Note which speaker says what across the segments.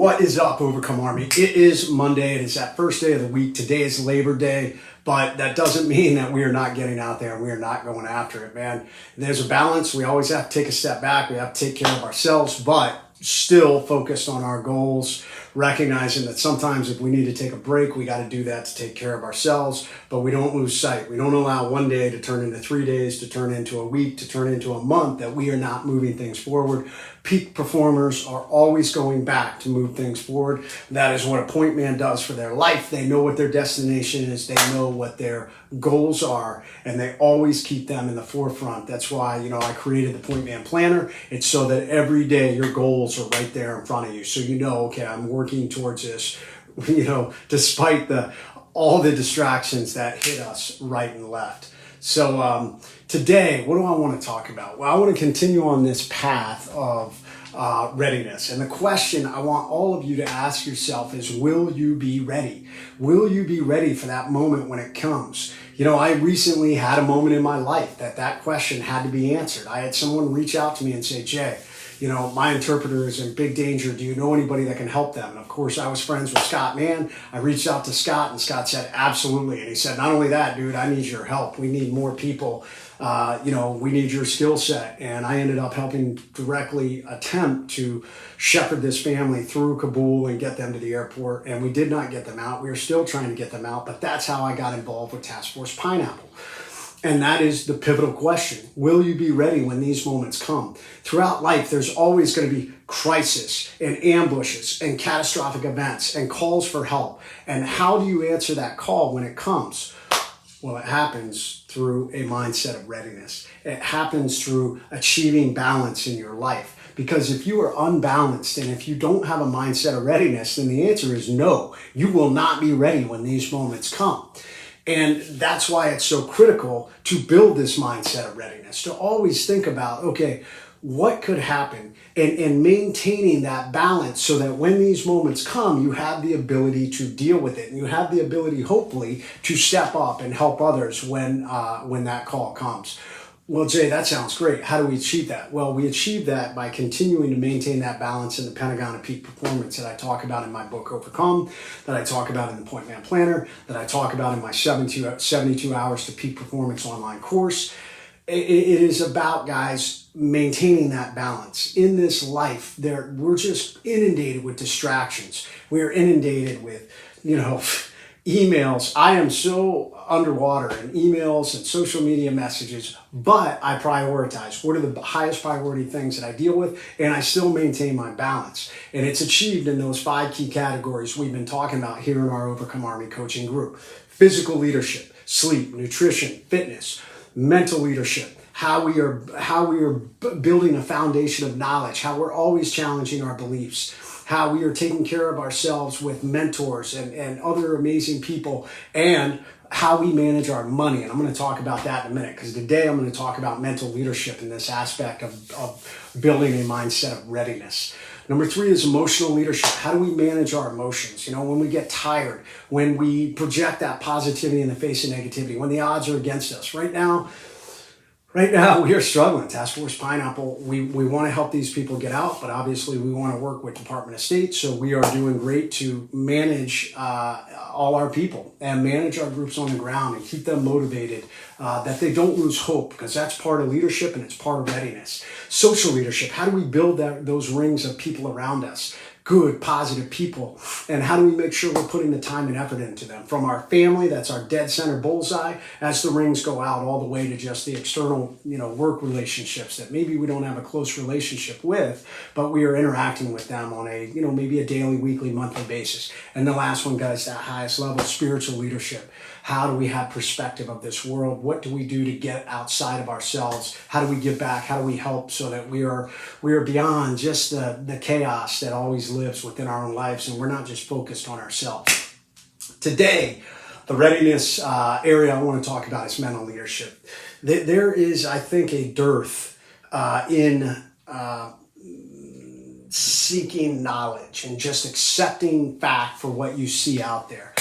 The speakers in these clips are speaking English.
Speaker 1: What is up, Overcome Army? It is Monday. It is that first day of the week. Today is Labor Day, but that doesn't mean that we are not getting out there and we are not going after it, man. There's a balance. We always have to take a step back. We have to take care of ourselves, but still focused on our goals, recognizing that sometimes if we need to take a break, we got to do that to take care of ourselves, but we don't lose sight. We don't allow one day to turn into 3 days, to turn into a week, to turn into a month, that we are not moving things forward. Peak performers are always going back to move things forward. That is what a point man does for their life. They know what their destination is. They know what their goals are, and they always keep them in the forefront. That's why, I created the Point Man Planner. It's so that every day your goals are right there in front of you. So okay, I'm working towards this, despite all the distractions that hit us right and left. So today, what do I want to talk about? Well, I want to continue on this path of readiness. And the question I want all of you to ask yourself is, will you be ready? Will you be ready for that moment when it comes? I recently had a moment in my life that question had to be answered. I had someone reach out to me and say, Jay, my interpreter is in big danger. Do you know anybody that can help them? And of course, I was friends with Scott Mann. I reached out to Scott, and Scott said, absolutely. And he said, not only that, dude, I need your help. We need more people. We need your skill set. And I ended up helping directly attempt to shepherd this family through Kabul and get them to the airport. And we did not get them out. We are still trying to get them out. But that's how I got involved with Task Force Pineapple. And that is the pivotal question. Will you be ready when these moments come? Throughout life, there's always going to be crisis and ambushes and catastrophic events and calls for help. And how do you answer that call when it comes? Well, it happens through a mindset of readiness. It happens through achieving balance in your life. Because if you are unbalanced and if you don't have a mindset of readiness, then the answer is no. You will not be ready when these moments come. And that's why it's so critical to build this mindset of readiness, to always think about, okay, what could happen, and maintaining that balance so that when these moments come, you have the ability to deal with it. And you have the ability, hopefully, to step up and help others when that call comes. Well, Jay, that sounds great. How do we achieve that? Well, we achieve that by continuing to maintain that balance in the Pentagon of Peak Performance that I talk about in my book, Overcome, that I talk about in the Point Man Planner, that I talk about in my 72 Hours to Peak Performance online course. It is about, guys, maintaining that balance. In this life, we're just inundated with distractions. We're inundated with, emails. I am so underwater in emails and social media messages, but I prioritize. What are the highest priority things that I deal with? And I still maintain my balance. And it's achieved in those 5 key categories we've been talking about here in our Overcome Army coaching group. Physical leadership, sleep, nutrition, fitness, mental leadership, how we are building a foundation of knowledge, how we're always challenging our beliefs, how we are taking care of ourselves with mentors and other amazing people, and how we manage our money. And I'm going to talk about that in a minute, because today I'm going to talk about mental leadership in this aspect of building a mindset of readiness. Number 3 is emotional leadership. How do we manage our emotions? When we get tired, when we project that positivity in the face of negativity, when the odds are against us. Right now, we are struggling. Task Force Pineapple, we want to help these people get out, but obviously we want to work with Department of State, so we are doing great to manage all our people and manage our groups on the ground and keep them motivated, that they don't lose hope, because that's part of leadership and it's part of readiness. Social leadership, how do we build those rings of people around us? Good, positive people. And how do we make sure we're putting the time and effort into them? From our family, that's our dead center bullseye, as the rings go out all the way to just the external, work relationships that maybe we don't have a close relationship with, but we are interacting with them on a, maybe a daily, weekly, monthly basis. And the last one, guys, that highest level, spiritual leadership. How do we have perspective of this world? What do we do to get outside of ourselves? How do we give back? How do we help so that we are beyond just the chaos that always lives within our own lives, and we're not just focused on ourselves? Today, the readiness area I want to talk about is mental leadership. There is, I think, a dearth in seeking knowledge and just accepting fact for what you see out there.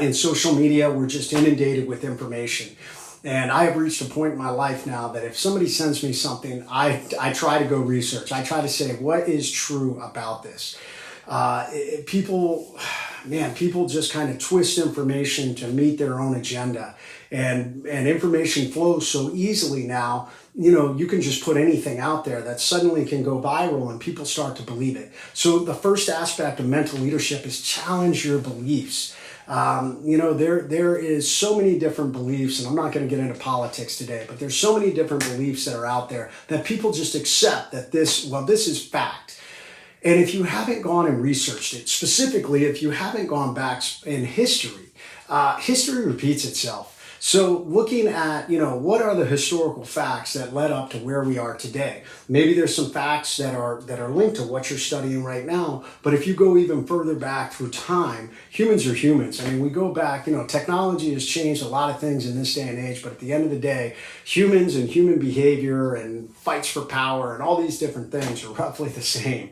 Speaker 1: In social media, we're just inundated with information. And I have reached a point in my life now that if somebody sends me something, I try to go research. I try to say, what is true about this? People just kind of twist information to meet their own agenda, and information flows so easily now. You can just put anything out there that suddenly can go viral and people start to believe it. So the first aspect of mental leadership is challenge your beliefs. There is so many different beliefs, and I'm not going to get into politics today, but there's so many different beliefs that are out there that people just accept that this is fact. And if you haven't gone and researched it, specifically if you haven't gone back in history, history repeats itself. So looking at, what are the historical facts that led up to where we are today? Maybe there's some facts that are linked to what you're studying right now. But if you go even further back through time, humans are humans. I mean, we go back, technology has changed a lot of things in this day and age, but at the end of the day, humans and human behavior and fights for power and all these different things are roughly the same.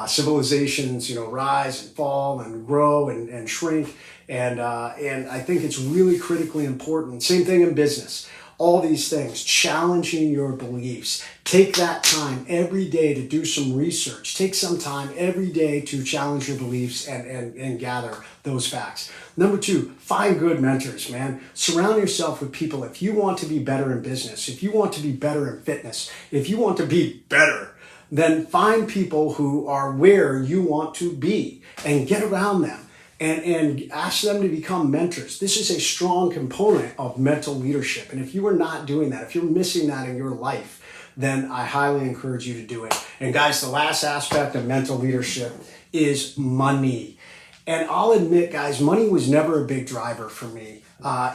Speaker 1: Civilizations, rise and fall and grow and shrink. And I think it's really critically important. Same thing in business. All these things, challenging your beliefs. Take that time every day to do some research. Take some time every day to challenge your beliefs and gather those facts. Number 2, find good mentors, man. Surround yourself with people. If you want to be better in business, if you want to be better in fitness, if you want to be better, then find people who are where you want to be and get around them. And ask them to become mentors. This is a strong component of mental leadership. And if you are not doing that, if you're missing that in your life, then I highly encourage you to do it. And guys, the last aspect of mental leadership is money. And I'll admit, guys, money was never a big driver for me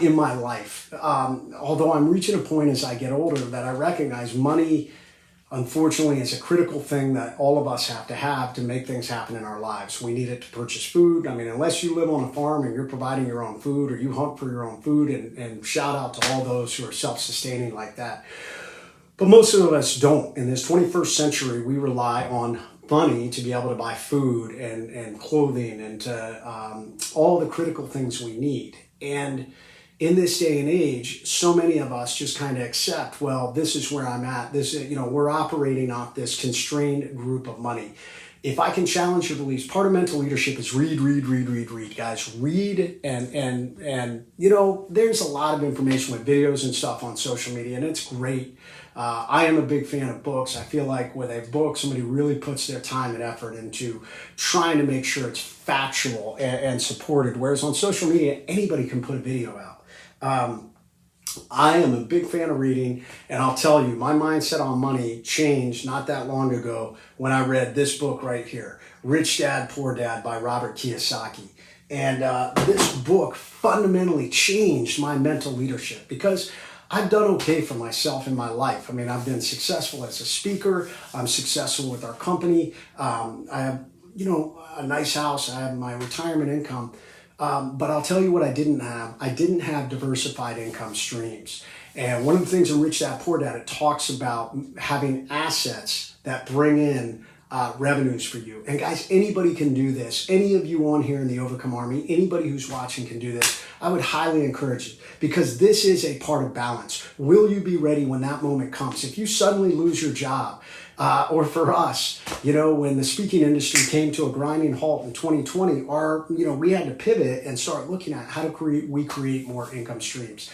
Speaker 1: in my life. Although I'm reaching a point as I get older that I recognize money, unfortunately, it's a critical thing that all of us have to make things happen in our lives. We need it to purchase food. I mean, unless you live on a farm and you're providing your own food, or you hunt for your own food, and shout out to all those who are self-sustaining like that. But most of us don't. In this 21st century, we rely on money to be able to buy food and clothing and to all the critical things we need. And in this day and age, so many of us just kind of accept, well, this is where I'm at. We're operating off this constrained group of money. If I can challenge your beliefs, part of mental leadership is read, guys. Read and there's a lot of information with videos and stuff on social media, and it's great. I am a big fan of books. I feel like with a book, somebody really puts their time and effort into trying to make sure it's factual and supported, whereas on social media, anybody can put a video out. I am a big fan of reading, and I'll tell you, my mindset on money changed not that long ago when I read this book right here, Rich Dad, Poor Dad by Robert Kiyosaki. And this book fundamentally changed my mental leadership because I've done okay for myself in my life. I mean, I've been successful as a speaker. I'm successful with our company. I have, a nice house. I have my retirement income. But I'll tell you what I didn't have. I didn't have diversified income streams. And one of the things in Rich Dad, Poor Dad, it talks about having assets that bring in revenues for you. And guys, anybody can do this. Any of you on here in the Overcome Army, anybody who's watching can do this. I would highly encourage it because this is a part of balance. Will you be ready when that moment comes? If you suddenly lose your job, or for us, when the speaking industry came to a grinding halt in 2020, we had to pivot and start looking at how to create more income streams.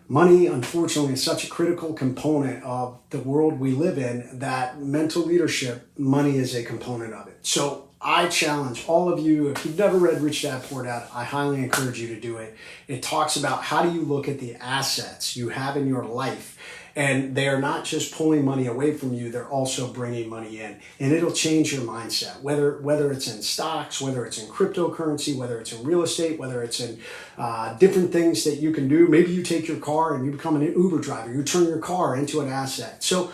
Speaker 1: Money, unfortunately, is such a critical component of the world we live in that mental leadership, money is a component of it. So I challenge all of you, if you've never read Rich Dad, Poor Dad, I highly encourage you to do it. It talks about how do you look at the assets you have in your life. And they are not just pulling money away from you, they're also bringing money in. And it'll change your mindset, whether it's in stocks, whether it's in cryptocurrency, whether it's in real estate, whether it's in different things that you can do. Maybe you take your car and you become an Uber driver. You turn your car into an asset. So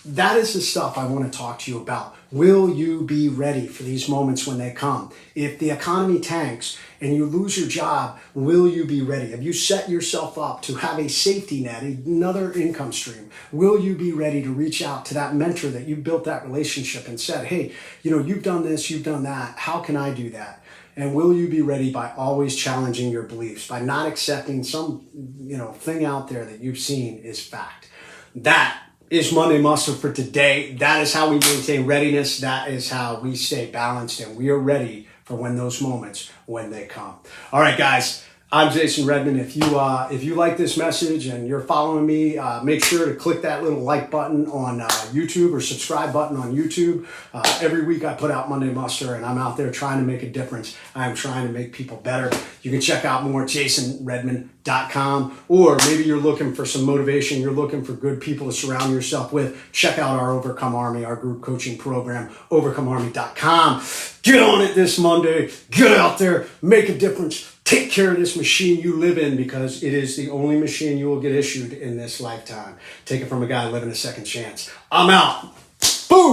Speaker 1: that is the stuff I want to talk to you about. Will you be ready for these moments when they come? If the economy tanks and you lose your job, will you be ready? Have you set yourself up to have a safety net, another income stream? Will you be ready to reach out to that mentor that you built that relationship and said, hey, you've done this, you've done that. How can I do that? And will you be ready by always challenging your beliefs, by not accepting some, thing out there that you've seen is fact? That is Monday Muster for today. That is how we maintain readiness. That is how we stay balanced, and we are ready for when those moments, when they come. All right, guys. I'm Jason Redman. If you like this message and you're following me, make sure to click that little like button on YouTube or subscribe button on YouTube. Every week I put out Monday Muster, and I'm out there trying to make a difference. I'm trying to make people better. You can check out more at jasonredman.com, or maybe you're looking for some motivation. You're looking for good people to surround yourself with. Check out our Overcome Army, our group coaching program, overcomearmy.com. Get on it this Monday. Get out there, make a difference. Take care of this machine you live in, because it is the only machine you will get issued in this lifetime. Take it from a guy living a second chance. I'm out. Boom.